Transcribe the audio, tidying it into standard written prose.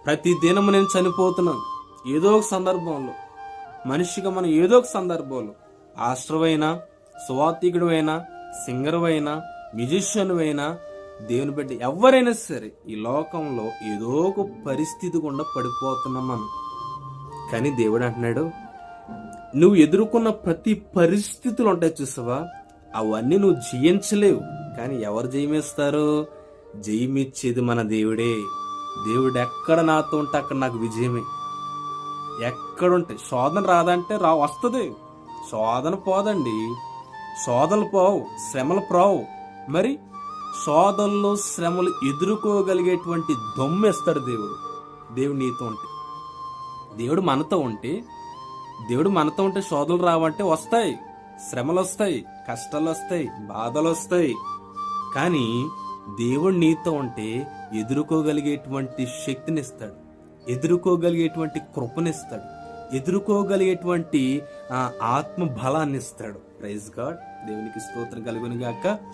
ప్రతి దినము నేను చనిపోతున్నాను. ఏదో ఒక సందర్భంలో మనిషిగా మనం ఏదో ఒక సందర్భంలో ఆశ్రవైనా, సువార్థికుడు అయినా, సింగర్ అయినా, మ్యూజిషియన్ అయినా, దేవుని బిడ్డ ఎవరైనా సరే ఈ లోకంలో ఏదో ఒక పరిస్థితి గుండా పడిపోతున్నాం మనం. కానీ దేవుడు అంటున్నాడు, నువ్వు ఎదుర్కొన్న ప్రతి పరిస్థితులు ఉంటాయి చూసావా, అవన్నీ నువ్వు జయించలేవు. కానీ ఎవరు జయమిస్తారు? జయమిచ్చేది మన దేవుడే. దేవుడు ఎక్కడ నాతో ఉంటే అక్కడ నాకు విజయమే. ఎక్కడుంటే శోధన రాదంటే వస్తుంది. శోధన పోదండి, శోధనలు పోవు, శ్రమలు పోవు. మరి శోధనలు శ్రమలు ఎదుర్కోగలిగేటువంటి దమ్మిస్తాడు దేవుడు. దేవుడు నీతో ఉంటే, దేవుడు మనతో ఉంటే శోధనలు రావంటే వస్తాయి, శ్రమలు వస్తాయి, కష్టాలు వస్తాయి, బాధలు వస్తాయి. కానీ దేవుడు నీతో ఉంటే ఎదుర్కోగలిగేటువంటి శక్తినిస్తాడు, ఎదుర్కోగలిగేటువంటి కృపనిస్తాడు, ఎదుర్కోగలిగేటువంటి ఆత్మ బలాన్ని ఇస్తాడు. Praise God. దేవునికి స్తోత్రం కలుగును గాక.